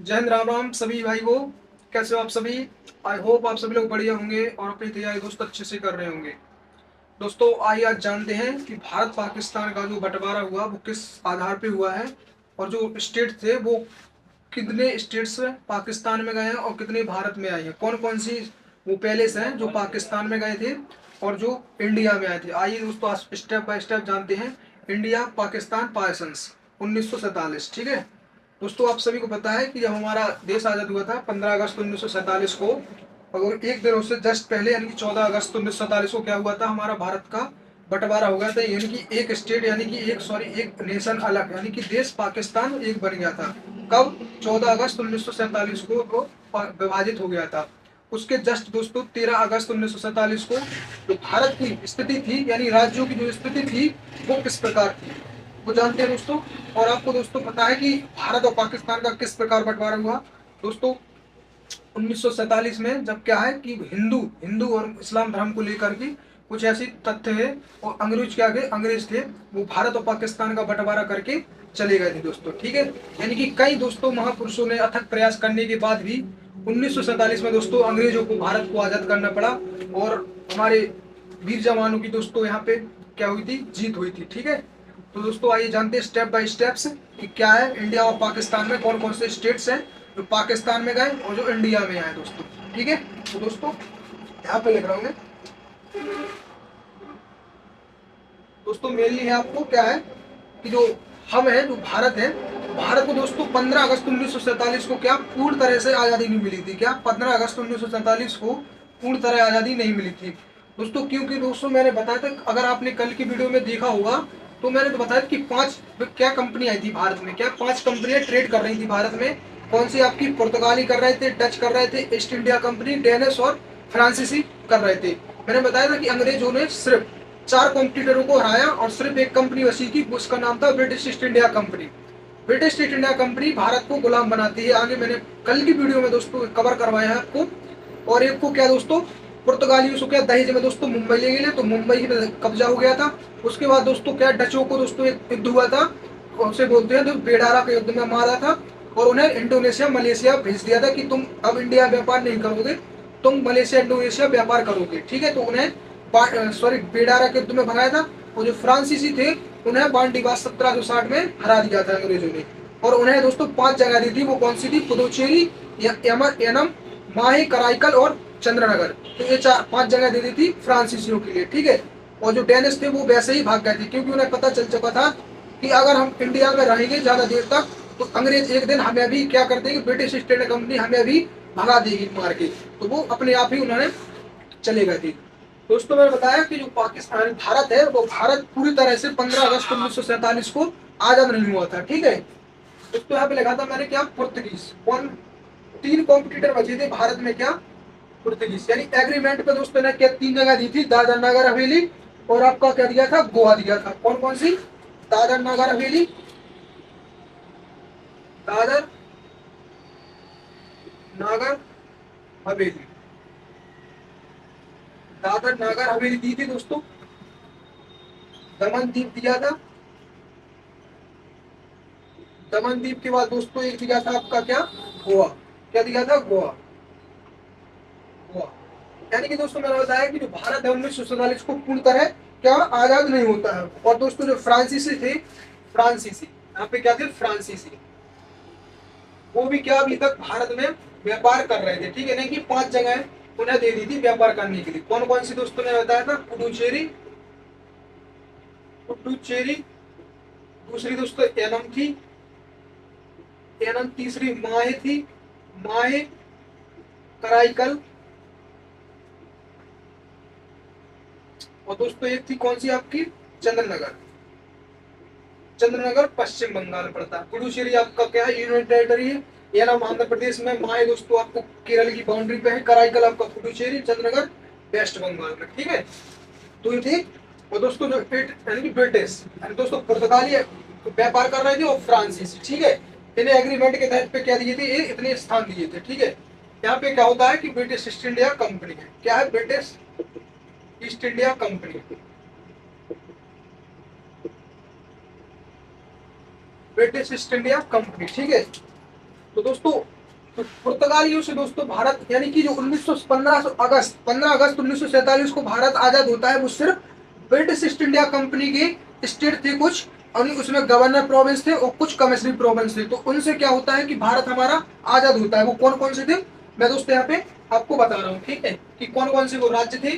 जय हिंद, राम राम सभी भाई को। कैसे हो आप सभी? आई होप आप सभी लोग बढ़िया होंगे और अपनी तैयारी दोस्तों अच्छे से कर रहे होंगे। दोस्तों आइए आज जानते हैं कि भारत पाकिस्तान का जो बंटवारा हुआ वो किस आधार पे हुआ है, और जो स्टेट थे वो कितने स्टेट्स पाकिस्तान में गए हैं और कितने भारत में आए हैं। कौन कौन सी वो पैलेस हैं जो पाकिस्तान में गए थे और जो इंडिया में आए थे। आइए दोस्तों आज स्टेप बाय स्टेप जानते हैं। इंडिया पाकिस्तान पार्सन्स 1947, ठीक है। दोस्तों आप सभी को पता है कि जब हमारा देश आज़ाद हुआ था 15 अगस्त 1947 को, और एक दिन उससे जस्ट पहले यानी कि 14 अगस्त 1947 को क्या हुआ था, हमारा भारत का बंटवारा हो गया था। यानी कि एक स्टेट यानी कि एक नेशन अलग यानी कि देश पाकिस्तान एक बन गया था। कब? 14 अगस्त 1947 को वो विभाजित हो गया था। उसके जस्ट दोस्तों 13 अगस्त 1947 को जो भारत की स्थिति थी यानी राज्यों की जो स्थिति थी वो किस प्रकार थी वो जानते हैं दोस्तों। और आपको दोस्तों पता है कि भारत और पाकिस्तान का किस प्रकार बंटवारा हुआ। दोस्तों 1947 में जब क्या है कि हिंदू हिंदू और इस्लाम धर्म को लेकर के कुछ ऐसी तथ्य है, और अंग्रेज के आगे अंग्रेज थे वो भारत और पाकिस्तान का बंटवारा करके चले गए थे दोस्तों, ठीक है। यानी कि कई दोस्तों महापुरुषों ने अथक प्रयास करने के बाद भी 1947 में दोस्तों अंग्रेजों को भारत को आजाद करना पड़ा, और हमारे वीर जवानों की दोस्तों यहाँ पे क्या हुई थी, जीत हुई थी, ठीक है। तो दोस्तों आइए जानते हैं स्टेप बाय स्टेप्स कि क्या है इंडिया और पाकिस्तान में कौन कौन से स्टेट्स हैं जो पाकिस्तान में गए और जो इंडिया में आए दोस्तों, ठीक है। तो दोस्तों यहाँ पे लिख रहा हूँ मैं। दोस्तों मेनली है आपको क्या है कि जो हम है जो भारत है, भारत को दोस्तों 15 अगस्त 1947 को क्या पूर्ण तरह से आज़ादी नहीं मिली थी। क्या 15 अगस्त 1947 को पूर्ण तरह आज़ादी नहीं मिली थी दोस्तों? क्योंकि दोस्तों मैंने बताया था, अगर आपने कल की वीडियो में देखा होगा तो मैंने तो बताया कि पांच क्या कंपनी आई थी भारत में। क्या पांच कंपनियां ट्रेड कर रही थी भारत में। कौन सी आपकी? पुर्तगाली कर रहे थे, डच कर रहे थे, ईस्ट इंडिया कंपनी, डेनिश और फ्रांसीसी कर रहे थे। मैंने बताया था कि अंग्रेजों ने सिर्फ चार कॉम्पिटिटरों को हराया और सिर्फ एक कंपनी बची थी, उसका नाम था British East India company. British East India company Bharat को गुलाम बनाती है। आगे मैंने कल की वीडियो में दोस्तों कवर करवाया है आपको। और एक को क्या दोस्तों, पुर्तगालियों से क्या दहेज में दोस्तों मुंबई ले गए, तो मुंबई में कब्जा हो गया था। उसके बाद दोस्तों क्या डचों को दोस्तों एक युद्ध हुआ था, उसे बोलते हैं तो बेडारा के युद्ध में मारा था, और उन्हें इंडोनेशिया मलेशिया भेज दिया था कि तुम अब इंडिया व्यापार नहीं करोगे, तुम मलेशिया इंडोनेशिया व्यापार करोगे, ठीक है। तो उन्हें बेडारा के युद्ध में भगाया था। और जो फ्रांसीसी थे उन्हें बांडीबास 1760 में हरा दिया था अंग्रेजों ने। और उन्हें दोस्तों पांच जगह दी थी, वो कौन सी थी? पुदुचेरी, एनम, माहे, कराईकल और चंद्रनगर। तो ये चार पांच जगह दे दी थी फ्रांसीसियों के लिए, ठीक है। और जो डेनिश थे वो वैसे ही भाग गए थे, क्योंकि उन्हें पता चल चुका था कि अगर हम इंडिया में रहेंगे ज्यादा देर तक तो अंग्रेज एक दिन हमें भी क्या कर देंगे, ब्रिटिश ईस्ट इंडिया कंपनी हमें भी भगा देगी मार के। तो वो अपने आप ही उन्होंने चले गए थे दोस्तों। मैंने बताया कि जो पाकिस्तान भारत है वो भारत पूरी तरह से 15 अगस्त 1947 को आजाद नहीं हुआ था, ठीक है। दोस्तों यहाँ पे लिखा था मैंने क्या, पुर्तगीज। कौन? तीन कॉम्पिटिटर बचे थे भारत में, क्या? पुर्तगीज। यानी एग्रीमेंट पे दोस्तों ने क्या तीन जगह दी थी, दादर नगर हवेली, और आपका क्या दिया था, गोवा दिया था। कौन कौन सी? दादर नगर हवेली, दादर नागर हवेली, दादर नागर हवेली दी थी दोस्तों। दमन द्वीप दिया था। दमन द्वीप के बाद दोस्तों एक दिया था आपका क्या, गोवा। क्या दिया था? गोवा। गोवा। यानी कि दोस्तों मैंने बताया कि जो भारत है 1947 को पूर्ण तरह क्या आजाद नहीं होता है। और दोस्तों जो फ्रांसीसी थे, फ्रांसीसी यहाँ पे क्या थे, फ्रांसीसी, वो भी क्या अभी तक भारत में व्यापार कर रहे थे, ठीक है। नहीं कि पांच जगह उन्हें दे दी थी व्यापार करने के लिए। कौन कौन सी दोस्तों ने बताया था? पुडुचेरी, पुडुचेरी, दूसरी दोस्तों एनम थी, एनम, तीसरी माहे थी, माहे, कराईकल, और दोस्तों एक थी कौन सी आपकी, चंद्रनगर। चंद्रनगर पश्चिम बंगाल पड़ता है। पुडुचेरी आपका क्या है, यूनियन टेरिटरी है। ये नाम आंध्र प्रदेश में, माहे दोस्तों आपको केरल की बाउंड्री पे है, कराईकल आपका पुडुचेरी, चंद्रनगर वेस्ट बंगाल में, ठीक है। तो ये थी। और दोस्तों जो यानी कि ब्रिटिश यानी दोस्तों पुर्तगाली व्यापार कर रहे थे और फ्रांसीसी, ठीक है। इन्हें एग्रीमेंट के तहत पे क्या दिए थे, ये इतने स्थान दिए थे, ठीक है। यहाँ पे क्या होता है कि ब्रिटिश ईस्ट इंडिया कंपनी है। क्या है? British East India company, British East India company, ठीक है। तो दोस्तों तो पुर्तगालियों से दोस्तों भारत, यानी कि जो 15 अगस्त 1947 को भारत आजाद होता है, वो सिर्फ ब्रिटिश ईस्ट इंडिया कंपनी के स्टेट थे कुछ, और उसमें गवर्नर प्रोविंस थे और कुछ कमिश्नरी प्रोविंस थे। तो उनसे क्या होता है कि भारत हमारा आजाद होता है। वो कौन कौन से थे मैं दोस्तों यहाँ पे आपको बता रहा हूँ, ठीक है, कि कौन कौन से वो राज्य थे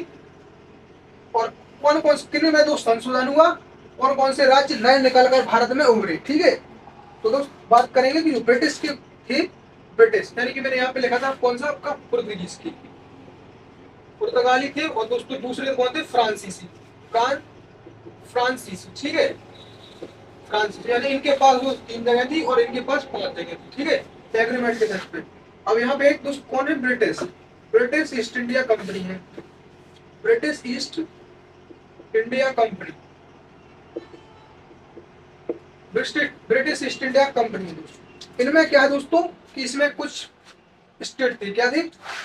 और कौन कौन से किन में दोस्त संशोधन हुआ, कौन कौन से राज्य नए निकल कर भारत में उभरे, ठीक है। तो दोस्त बात करेंगे कि जो ब्रिटिश के थे, ब्रिटिश यानी कि मैंने यहाँ पे लिखा था कौन सा आपका पुर्तगीज की, पुर्तगाली थे, और दोस्तों दूसरे कौन थे, फ्रांसीसी, फ्रांसीसी, ठीक है, फ्रांसीसी, यानी इनके पास वो 3 जगह थी और इनके पास 5 जगह थी, ठीक है, एग्रीमेंट के तहत पे। अब यहाँ पे एक दोस्त कौन है, British, British East India company है, British East India company, British East India company दोस्तों। इनमें क्या है दोस्तों कि इसमें कुछ स्टेट थे, क्या थे,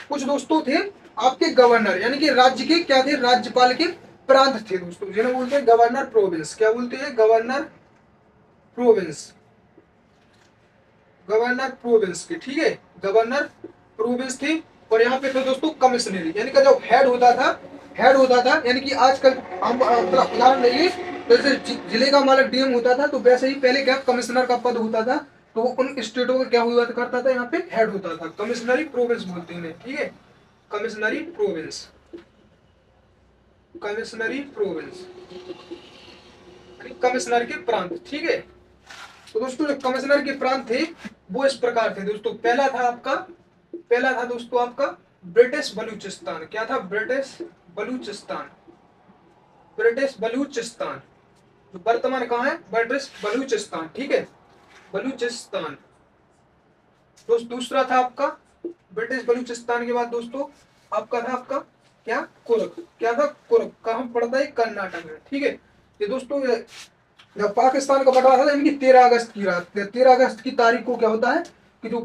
कुछ दोस्तों थे आपके गवर्नर, यानी कि राज्य के क्या थे, राज्यपाल के प्रांत थे दोस्तों, जिन्हें बोलते हैं गवर्नर प्रोविंस। क्या बोलते हैं, गवर्नर प्रोविंस, गवर्नर प्रोविंस के, ठीक है, गवर्नर प्रोविंस थे। और यहाँ पे तो दोस्तों कमिश्नरी, यानी कि जो हेड होता था, हेड होता था, यानी कि आजकल हम मतलब उदाहरण लेंगे, जैसे जिले का मालिक डीएम होता था, तो वैसे ही पहले क्या कमिश्नर का पद होता था, तो उन स्टेटों का क्या हुआ करता था, यहाँ पे हेड होता था, कमिश्नरी प्रोविंस बोलते हैं, ठीक है, कमिश्नरी प्रोविंस, कमिश्नरी प्रोविंस, कमिश्नर के प्रांत, ठीक है। तो दोस्तों जो कमिश्नर के प्रांत थे वो इस प्रकार थे दोस्तों। पहला था दोस्तों आपका ब्रिटिश बलूचिस्तान। क्या था, ब्रिटिश बलूचिस्तान, ब्रिटिश बलूचिस्तान, जो वर्तमान कहाँ है, ब्रिटिश बलूचिस्तान, ठीक है, बलूचिस्तान। दोस्त दूसरा था आपका ब्रिटिश बलूचिस्तान के बाद दोस्तों आपका था आपका क्या, कुर्ग। क्या था, कुर्ग, कहाँ पड़ता है, कर्नाटक में, ठीक है। ये दोस्तों जब पाकिस्तान का बंटवारा था, इनकी 13 अगस्त की रात, 13 अगस्त की तारीख को क्या होता है कि जो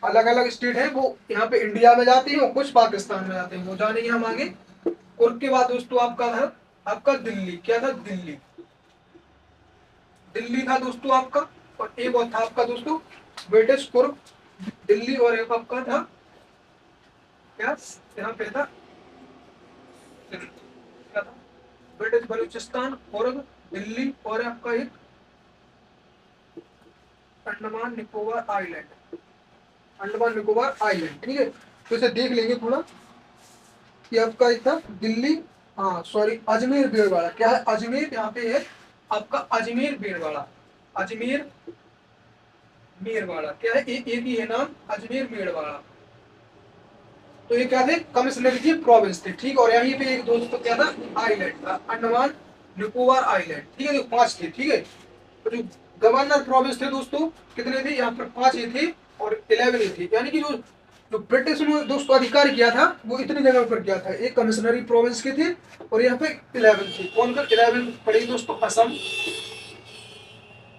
अलग अलग स्टेट है वो यहाँ पे इंडिया में जाते हैं और कुछ पाकिस्तान में जाते हैं, वो जानेंगे हम आगे। कुर्ग के बाद दोस्तों आपका था आपका दिल्ली। क्या था, दिल्ली, दिल्ली था दोस्तों आपका। और एक और था आपका दोस्तों ब्रिटिश कुर्ग, दिल्ली, और एक आपका था क्या, यहाँ पे था क्या था, ब्रिटिश बलूचिस्तान, कुर्ग, दिल्ली, और आपका एक अंडमान निकोबार आइलैंड, अंडमान निकोबार आइलैंड, ठीक है। तो इसे देख लेंगे थोड़ा कि आपका एक था दिल्ली, हाँ सॉरी, अजमेर बीरवाड़ा। क्या है, अजमेर, यहाँ पे है आपका अजमेर बीरवाड़ा, अजमेर मेरवाड़ा। क्या है, एक ही है नाम, अजमेर मेरवाड़ा। तो ये क्या थे, कमिश्नरी की प्रोविंस थे, ठीक। और यहीं पे एक दोस्तों क्या था, आइलैंड था, अंडमान निकोबार आइलैंड, ठीक है, जो 5 थे, ठीक है। तो जो गवर्नर प्रोविंस थे दोस्तों कितने थे, यहाँ पर 5 ही थे और 11 ही थे, यानी कि जो जो ब्रिटिश ने दोस्तों अधिकार किया था वो इतनी जगह पर किया था, एक कमिश्नरी प्रोविंस के थे और यहाँ पे 11 थे। कौन का 11 पड़ी दोस्तों, असम,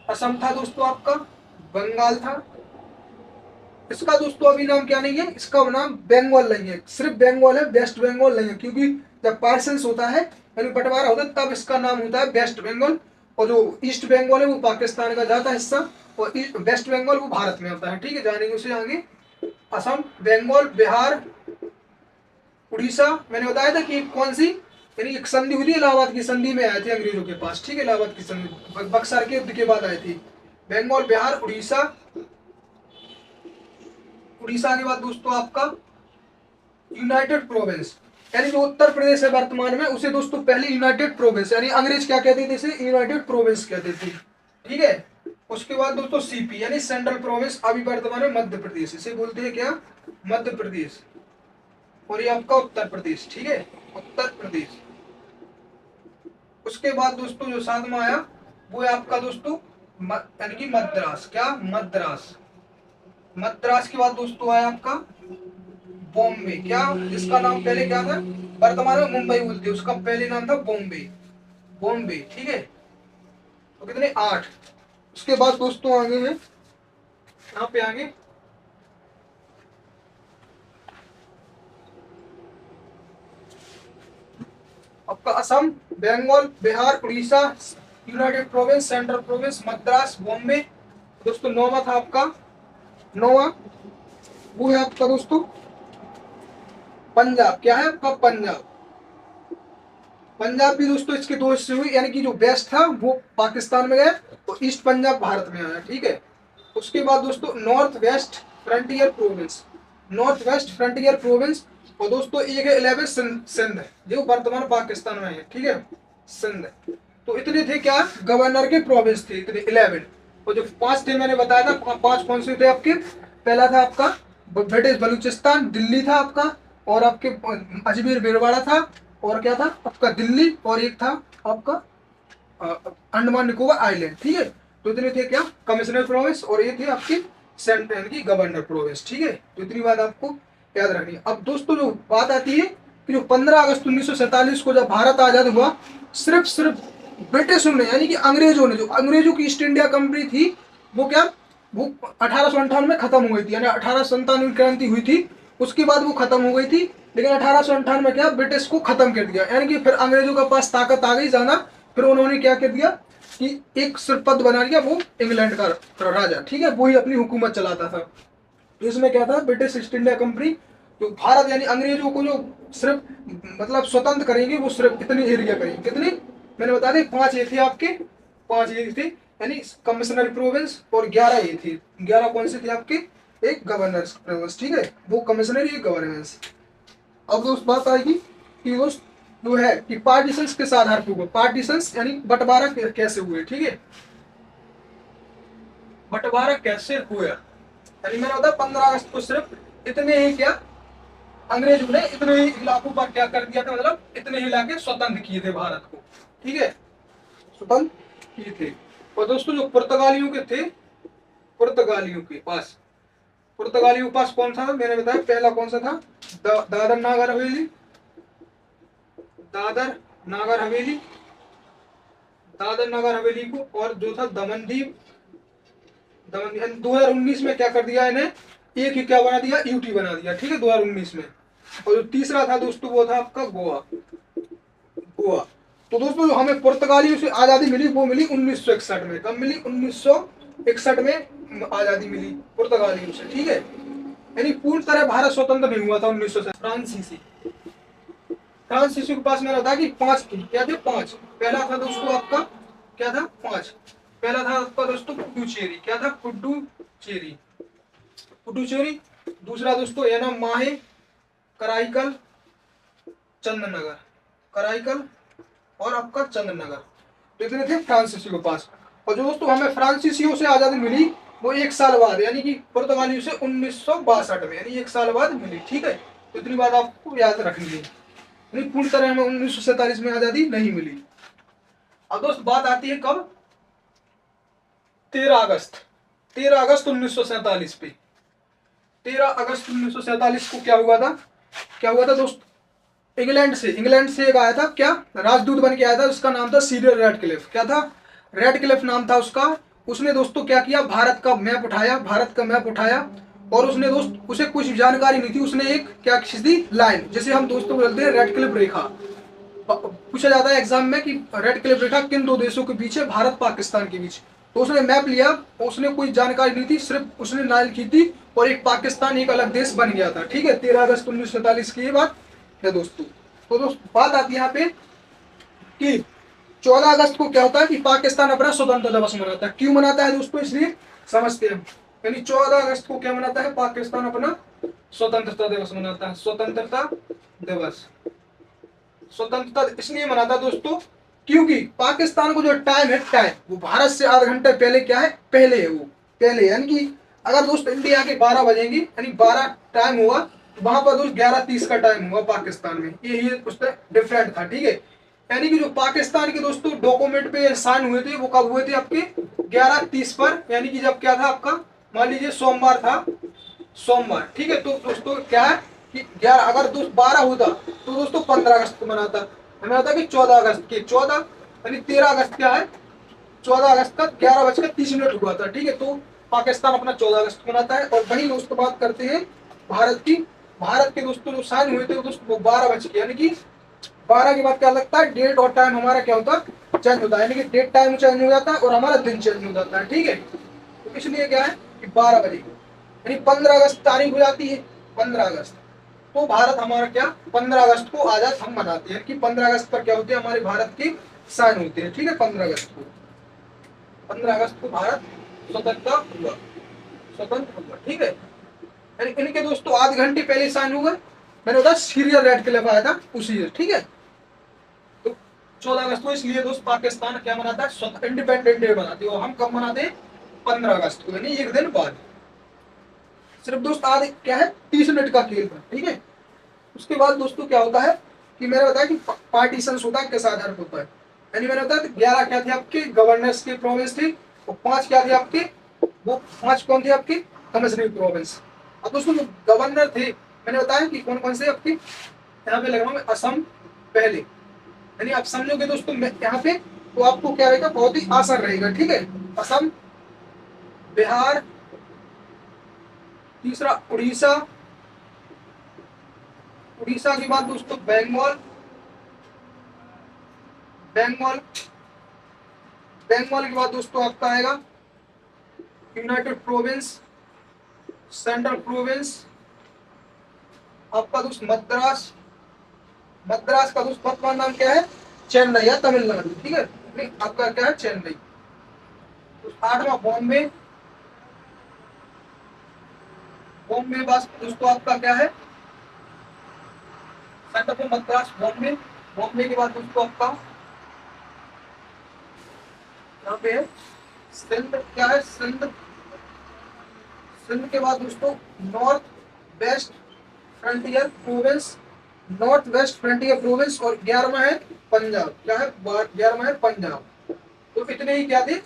असम था दोस्तों आपका, बंगाल था, इसका दोस्तों अभी नाम क्या नहीं है, इसका नाम बंगाल नहीं है, सिर्फ बंगाल है, वेस्ट बंगाल नहीं है, क्योंकि जब पार्सल्स होता है यानी बंटवारा होता है तब इसका नाम होता है वेस्ट बंगाल, और जो ईस्ट बंगाल है वो पाकिस्तान का ज्यादा हिस्सा, और वेस्ट बंगाल वो भारत में होता है, ठीक है, जानेंगे उसे आगे। असम, बंगाल, बिहार, उड़ीसा, मैंने बताया था कि कौन सी, यानी एक संधि हुई थी, इलाहाबाद की संधि में आए थे अंग्रेजों के पास, ठीक है, इलाहाबाद की संधि बक्सर के युद्ध के बाद आई थी। बंगाल, बिहार, उड़ीसा, उड़ीसा के बाद दोस्तों आपका यूनाइटेड प्रोविंस, यानी जो उत्तर प्रदेश है वर्तमान में उसे दोस्तों पहले यूनाइटेड प्रोविंस, यानी अंग्रेज क्या कहते थे, इसे यूनाइटेड प्रोविंस कहते थे, ठीक है। उसके बाद दोस्तों सीपी यानी सेंट्रल प्रोविंस, अभी वर्तमान में मध्य प्रदेश, इसे बोलते हैं क्या, मध्य प्रदेश। और ये आपका उत्तर प्रदेश, ठीक है, उत्तर प्रदेश। उसके बाद दोस्तों जो साथ में आया वो है आपका दोस्तों यानी कि मद्रास। क्या, मद्रास, मद्रास के बाद दोस्तों आया आपका बॉम्बे। क्या, इसका नाम पहले क्या था, वर्तमान में मुंबई बोलते हैं, उसका पहले नाम था बॉम्बे, बॉम्बे, ठीक है। तो कितने, 8। उसके बाद दोस्तों आगे हैं, यहाँ पे आगे आपका Assam, Bengal, Bihar, Orissa, United Province, Central Province, Madras, Bombay. दोस्तों 9वां था आपका, 9वां वो है आपका दोस्तों पंजाब। क्या है आपका पंजाब। पंजाब भी दोस्तों इसके दो हिस्से हुए, यानी कि जो वेस्ट था वो पाकिस्तान में गया और ईस्ट पंजाब भारत में आया। ठीक है। उसके बाद दोस्तों north west frontier province, north west frontier province. और दोस्तों एक है 11 सिंध, जो वर्तमान पाकिस्तान में है। ठीक है, सिंध। तो इतने थे क्या गवर्नर के प्रोविंस थे, इतने 11। और जो 5 थे मैंने बताया था, 5 कौन से थे आपके। पहला था आपका ब्रिटिश बलूचिस्तान, दिल्ली था आपका, और आपके अजमेर बिरवाड़ा था, और क्या था आपका दिल्ली, और एक था आपका अंडमान निकोबार आइलैंड। ठीक है। तो इतने थे क्या कमिश्नर प्रोविंस, और ये थे आपके सेंट्रल की गवर्नर प्रोविंस। ठीक है। तो इतनी बात आपको याद रखनी है। अब दोस्तों जो बात आती है कि जो 15 अगस्त 1947 को जब भारत आजाद हुआ, सिर्फ ब्रिटिशों ने, यानी कि अंग्रेजों ने, जो अंग्रेजों की ईस्ट इंडिया कंपनी थी, वो क्या वो 1858 में खत्म हो गई थी, यानी 1897 क्रांति हुई थी, उसके बाद वो खत्म हो गई थी। लेकिन 1858 में क्या ब्रिटिश को खत्म कर दिया, यानी कि फिर अंग्रेजों के पास ताकत आ गई ज्यादा। फिर उन्होंने क्या कर दिया कि एक सिर्फ पद बना लिया, वो इंग्लैंड का राजा। ठीक है, वही अपनी हुकूमत चलाता था। तो इसमें क्या था, ब्रिटिश ईस्ट इंडिया कंपनी जो भारत यानी अंग्रेजों को जो सिर्फ मतलब स्वतंत्र करेंगे, वो सिर्फ इतनी एरिया करेंगे। कितनी मैंने बता दी, 5 ये थे आपके, 5 ये थे, यानी कमिश्नर प्रोविंस, और 11 ये थे। 11 कौन से थे आपके, एक गवर्नर प्रोविंस। ठीक है, वो कमिश्नर, एक गवर्नेंस। अब दोस्त बात आएगी कि दोस्त जो है कि पार्टीशंस किस आधार पर हुआ। पार्टीशंस यानी बंटवारा कैसे हुए। ठीक है, बंटवारा कैसे हुआ, यानी मैंने बताया 15 अगस्त को सिर्फ इतने ही क्या अंग्रेजों ने इतने ही इलाकों पर क्या कर दिया था, मतलब इतने ही इलाके स्वतंत्र किए थे भारत को। ठीक है, स्वतंत्र किए थे। और दोस्तों जो पुर्तगालियों के थे, पुर्तगालियों के पास कौन सा था, मैंने बताया पहला कौन सा था, दादर नागर हवेली, दादर नागर हवेली, दादर नगर हवेली को, और जो था दमनदीप। 2019 में क्या कर दिया इन्हें, एक ही क्या बना दिया, यूटी बना दिया। ठीक है, 2019 में। और जो तीसरा था दोस्तों वो था आपका गोवा, गोवा। तो दोस्तों जो हमें पुर्तगालियों से आजादी मिली वो मिली 1961 में। कब मिली, 1961 में आजादी मिली पुर्तगालियों से। ठीक है, यानी पूर्ण तरह भारत स्वतंत्र नहीं हुआ था 1900 से। फ्रांसीसी के पास मैंने बताया कि 5 थी। क्या थे, 5। पहला था दोस्तों आपका क्या था, 5। पहला था आपका दोस्तों पुडुचेरी। क्या था, पुडुचेरी, पुडुचेरी। दूसरा दोस्तों ये ना माहे, कराईकल, चंद्रनगर, कराईकल, और आपका चंद्रनगर। तो इतने थे फ्रांसीसी के पास। और जो दोस्तों हमें फ्रांसीसियों से आजादी मिली वो 1 साल बाद, यानी कि पुर्तगालियों से 1962 में, यानी 1 साल बाद मिली। ठीक है, तो इतनी बात आपको याद रखनी है। यानी पूर्ण तरह हमें 1947 में आजादी नहीं मिली। अब दोस्त बात आती है कब, 13 अगस्त, 13 अगस्त 1947 पे। 13 अगस्त 1947 को क्या हुआ था, दोस्त, इंग्लैंड से एक आया था, क्या राजदूत बन के आया था, उसका नाम था सीरियल रेडक्लिफ। क्या था, रेडक्लिफ नाम था उसका। उसने दोस्तों क्या किया, भारत का मैप उठाया, और उसने दोस्त उसे कुछ जानकारी नहीं थी, उसने एक क्या खींच दी लाइन, जिसे हम दोस्तों बोलते हैं रेडक्लिफ रेखा। पूछा जाता है एग्जाम में कि रेडक्लिफ रेखा किन 2 देशों के बीच है, भारत पाकिस्तान के बीच। तो उसने मैप लिया, उसने कोई जानकारी नहीं थी, सिर्फ उसने लाइन की थी, और एक पाकिस्तान एक अलग देश बन गया था। ठीक है, 13 अगस्त 1947 की ये बात है दोस्तों। तो दोस्त बात आती है यहाँ पे कि 14 अगस्त को क्या होता है कि पाकिस्तान अपना स्वतंत्रता दिवस मनाता है। क्यों मनाता है दोस्तों, इसलिए समझते हैं। यानी 14 अगस्त को क्या मनाता है, पाकिस्तान अपना स्वतंत्रता दिवस मनाता है। स्वतंत्रता दिवस, स्वतंत्रता इसलिए मनाता है दोस्तों क्योंकि पाकिस्तान को जो टाइम है, वो भारत से आधा घंटे पहले क्या है, पहले है वो, पहले। यानी कि अगर दोस्त इंडिया के 12 बजेंगे, यानी 12 टाइम हुआ, तो वहां पर दोस्त 11:30 का टाइम हुआ पाकिस्तान में। ये उससे डिफरेंट था। ठीक है, यानी कि जो पाकिस्तान के दोस्तों डॉक्यूमेंट पे साइन हुए थे वो कब हुए थे, आपके 11:30 पर, यानी कि जब क्या था आपका, मान लीजिए सोमवार था, सोमवार। ठीक है, तो दोस्तों क्या है कि 11, अगर दोस्त 12 होता तो दोस्तों 15 अगस्त को मनाता। हमें आता कि 14 अगस्त के 14, यानी 13 अगस्त क्या है, 14 अगस्त का 11:30 हुआ था। ठीक है, तो पाकिस्तान अपना 14 अगस्त को मनाता है। और वही दोस्तों बात करते हैं भारत की, भारत के दोस्तों जो साइन हुए थे दोस्तों वो 12 बज के, यानी कि 12 के बाद क्या लगता है, डेट और टाइम हमारा क्या होता है, चेंज होता है, यानी कि डेट टाइम चेंज हो जाता है और हमारा दिन चेंज हो जाता है। ठीक है, तो इसलिए क्या है कि 12 बजे। यानी 15 अगस्त तारीख हो जाती है, 15 अगस्त। तो भारत हमारा क्या 15 अगस्त को आजाद हम मनाते हैं कि 15 अगस्त पर क्या होते हैं, हमारे भारत की शान होती है, ठीक है। 15 अगस्त को भारत स्वतंत्रता हुआ, स्वतंत्र हुआ, ठीक है। यानी इनके दोस्तों आधे घंटे पहले साइन हुआ, मैंने बताया सीरियल रेड क्लिफ आया था उसी ईयर, ठीक है। तो 14 अगस्त को इसलिए दोस्त पाकिस्तान क्या मनाता है, इंडिपेंडेंट डे मनाते हैं, और हम कब मनाते हैं 15 अगस्त को, यानी एक दिन बाद। सिर्फ दोस्त आधे क्या है 30 मिनट का खेल था, ठीक है। उसके बाद दोस्तों क्या होता है कि मैंने बताया कि पार्टीशन होता है, किस आधार पर होता है। यानी मैंने बताया 11 क्या थे आपके गवर्नर्स की प्रोविंस थी, और 5 क्या थे आपके, वो 5 कौन थे आपके कमिश्नरी प्रोविंस। अब दोस्तों जो गवर्नर थे मैंने बताया कि कौन कौन से आपके, यहाँ पे लग रहा हूँ असम पहले, यानी आप समझोगे दोस्तों यहाँ पे तो आपको क्या रहेगा, बहुत ही आसान रहेगा, ठीक है। असम, बिहार, तीसरा उड़ीसा, उड़ीसा के बाद दोस्तों बंगाल, बंगाल, बंगाल के बाद दोस्तों आपका आएगा यूनाइटेड प्रोविंस, सेंट्रल प्रोविंस, आपका दोस्त मद्रास, मद्रास का दोस्त वर्तमान नाम क्या है, चेन्नई या तमिलनाडु, ठीक है। नहीं आपका क्या है चेन्नई। तो 8वां बॉम्बे, बॉम्बे बस दोस्तों आपका क्या है, सेंटर पे मद्रास बॉम्बे, बॉम्बे के बाद दोस्तों आपका यहाँ पे है सिंध, क्या है सिंध, सिंध के बाद दोस्तों north west frontier province, north west frontier province, और 11वां है पंजाब, क्या है 11वां है पंजाब। तो इतने ही क्या थे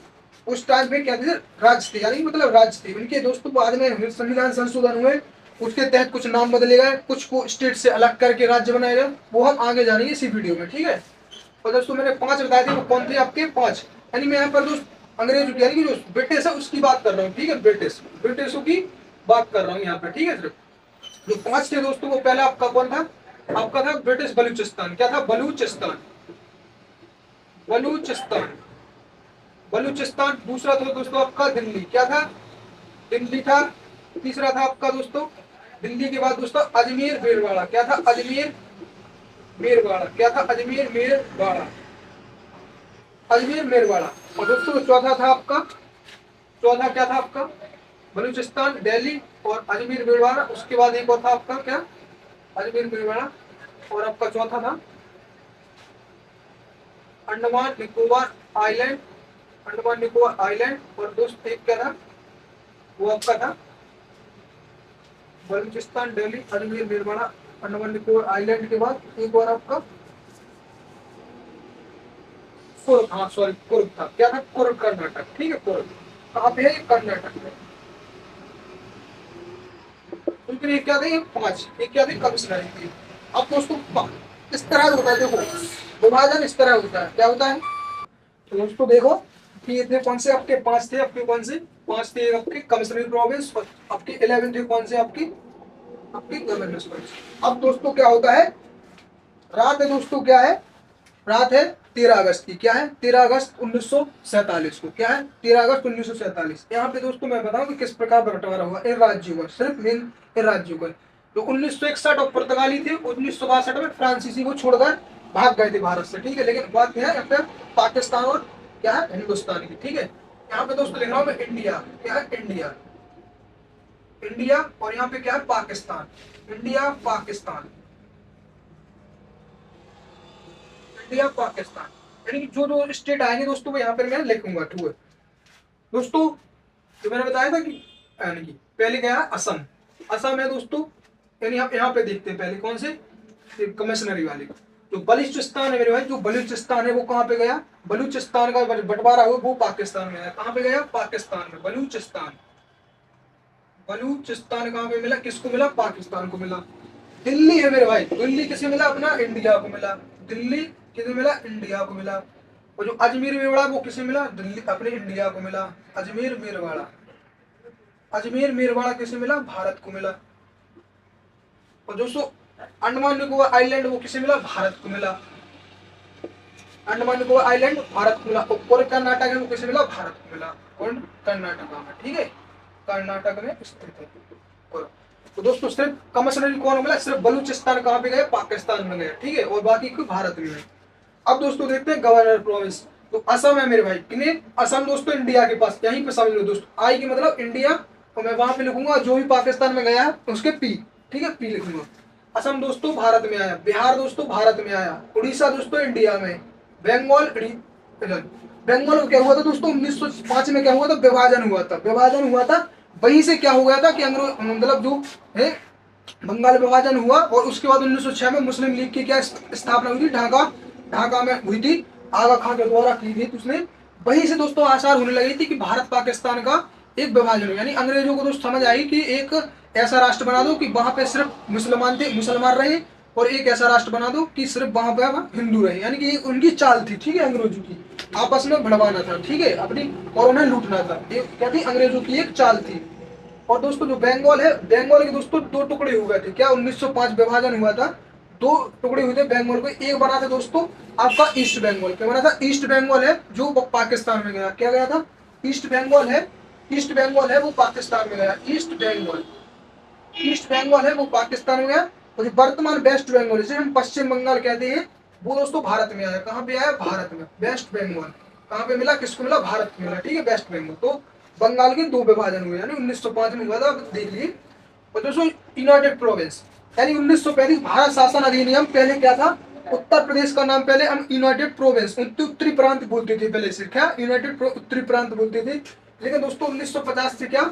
उस टाइम पे, क्या थे राज्य थे, यानी मतलब राज्य थे उनके दोस्तों। बाद में संविधान संशोधन हुए, उसके तहत कुछ नाम बदले गए, कुछ को स्टेट से अलग करके राज्य बनाए गए, वो हम आगे जानेंगे इसी वीडियो में, ठीक है। और दोस्तों मैंने 5 बताए थे, वो कौन थे आपके 5, यानी मैं यहाँ पर दोस्त अंग्रेज यानी कि जो ब्रिटिश है उसकी बात कर रहा हूँ, ठीक है। ब्रिटिशों की बात कर रहा हूँ यहाँ पर, ठीक है। सिर्फ जो 5 थे दोस्तों, वो पहला आपका कौन था, आपका था ब्रिटिश बलूचिस्तान, क्या था बलूचिस्तान, बलूचिस्तान, बलूचिस्तान। दूसरा था दोस्तों आपका दिल्ली, क्या था दिल्ली था। तीसरा था आपका दोस्तों दिल्ली के बाद दोस्तों अजमेर मेरवाड़ा, क्या था अजमेर मेरवाड़ा, क्या था अजमेर मेरवाड़ा, अजमेर मेरवाड़ा। और दोस्तों चौथा था आपका, चौथा क्या था आपका बलूचिस्तान, दिल्ली और अजमेर मेरवाड़ा। उसके बाद एक और था आपका क्या अजमेर मेरवाड़ा, और आपका चौथा था अंडमान निकोबार आइलैंड, अंडमान निकोबार आइलैंड। और दोस्त एक क्या था, वो आपका था बलूचिस्तान, दिल्ली, अजमेर मेरवाड़ा, अंडमान निकोबार आइलैंड के बाद एक और आपका कुर्ग, हाँ सॉरी कुर्ग था, क्या था कुर्ग कर्नाटक, ठीक है। कुर्ग कहाँ पे है, कर्नाटक में। उनके लिए क्या थे ये 5, ये क्या थे कमिश्नरी थी। अब दोस्तों इस तरह होता है, देखो विभाजन इस तरह होता है, क्या होता है तो दोस्तों देखो कि ये थे कौन से आपके 5 थे, आपके कौन से 5 थे आपके कमिश्नरी प्रोविंस, और आपके 11 थे कौन से आपकी आपकी गवर्नर्स प्रोविंस। अब दोस्तों क्या होता है, रात है दोस्तों, क्या है रात है 13 अगस्त की, क्या है 13 अगस्त 1947 को, क्या है 13 अगस्त 1947। यहाँ पे दोस्तों मैं बताऊं कि किस प्रकार बंटवारा हुआ इन राज्यों का, सिर्फ मेन इन राज्यों का। तो 1961 और पुर्तगाली थे, 1962 में फ्रांसीसी को छोड़कर भाग गए थे भारत से, ठीक है। लेकिन बात क्या है फिर पाकिस्तान और क्या है हिंदुस्तान की, ठीक है। यहाँ पे दोस्तों लिख रहा हूँ मैं इंडिया, क्या है इंडिया, इंडिया, और यहाँ पे क्या है पाकिस्तान, इंडिया पाकिस्तान, इंडिया पाकिस्तान। यानी कि जो जो स्टेट आएंगे दोस्तों वो यहाँ पर मैं लिखूंगा, ठीक है दोस्तों। जो मैंने बताया था कि यानी कि पहले क्या है असम, असम है दोस्तों, यानी आप यहाँ पे देखते हैं पहले कौन से कमिश्नरी वाले। जो बलूचिस्तान है मेरे भाई, जो बलूचिस्तान है वो कहाँ पे गया, बलूचिस्तान का बंटवारा हुआ वो पाकिस्तान में है, कहाँ पे गया पाकिस्तान में, बलूचिस्तान, बलूचिस्तान कहाँ पे मिला, किसको मिला पाकिस्तान को मिला। दिल्ली है मेरे भाई, दिल्ली किसे मिला अपना इंडिया को मिला, दिल्ली किसे मिला इंडिया को मिला। और जो अजमेर मेरवाड़ा वो किसे मिला, दिल्ली अपने इंडिया को मिला, अजमेर मेरवाड़ा, अजमेर मेरवाड़ा किसे मिला भारत को मिला। और दोस्तों अंडमान निकोबार आइलैंड वो किसे मिला भारत को मिला, अंडमान निकोबार आइलैंड भारत को मिला। और कर्नाटक है वो किसे मिला भारत को मिला, और कर्नाटक में, ठीक है। कर्नाटक में स्थित है। तो दोस्तों सिर्फ कमिश्नरी कौन मिला, सिर्फ बलूचिस्तान कहाँ पे गया, पाकिस्तान में गया, ठीक है, और बाकी को भारत में है। अब दोस्तों देखते हैं गवर्नर प्रोविंस। तो असम है मेरे भाई, किन्हें, असम दोस्तों इंडिया के पास, यहीं पे समझ लो दोस्तों, आई की मतलब इंडिया, और मैं वहां पे लिखूंगा जो भी पाकिस्तान में गया उसके पी, ठीक है, पी लिखूंगा। असम दोस्तों भारत में आया, बिहार दोस्तों भारत में आया, उड़ीसा दोस्तों इंडिया में, बंगाल, बंगाल को क्या हुआ था दोस्तों 1905 में क्या हुआ था, विभाजन हुआ था, विभाजन हुआ था, वहीं से क्या हो गया था कि अंग्रेज मतलब जो है बंगाल विभाजन हुआ, और उसके बाद 1906 में मुस्लिम लीग की क्या स्थापना हुई थी, ढाका में हुई थी, आगा खां के द्वारा की थी। तो उसने वहीं से दोस्तों आसार होने लगी थी कि भारत पाकिस्तान का एक विभाजन हो, यानी अंग्रेजों को दोस्त समझ आई कि एक ऐसा राष्ट्र बना दो कि वहां पे सिर्फ मुसलमान रहे, और एक ऐसा राष्ट्र बना दो कि सिर्फ वहां पे हिंदू रहे, यानी कि उनकी चाल थी, ठीक है, अंग्रेजों की आपस में भड़वाना था, ठीक है, अपनी और उन्हें लूटना था, ये क्या थी, अंग्रेजों की एक चाल थी। और दोस्तों जो बंगाल है, बंगाल के दोस्तों दो टुकड़े हुए थे, क्या 1905 विभाजन हुआ था, दो टुकड़े हुए थे बंगाल को, एक बना था दोस्तों आपका ईस्ट बंगाल, क्या बना था, ईस्ट बंगाल है जो पाकिस्तान में गया, क्या गया था, ईस्ट बंगाल है, ईस्ट बंगाल है वो पाकिस्तान में गया, ईस्ट बंगाल है वो पाकिस्तान में गया, और वर्तमान वेस्ट बंगाल जिसे हम पश्चिम बंगाल कहते हैं, वो दोस्तों भारत में आया, कहाँ पे आया, भारत में, वेस्ट बंगाल कहाँ पे मिला, किसको मिला, भारत को मिला, ठीक है, वेस्ट बंगाल। तो बंगाल के दो विभाजन हुए, यानी 1905 में हुआ था, देख लीजिए। और दोस्तों यूनाइटेड प्रोविंस, यानी 1935 भारत शासन अधिनियम, पहले क्या था, उत्तर प्रदेश का नाम पहले हम यूनाइटेड प्रोविंस, उत्तरी प्रांत बोलते थे पहले से, क्या यूनाइटेड उत्तरी प्रांत बोलते थे, लेकिन दोस्तों 1950 से क्या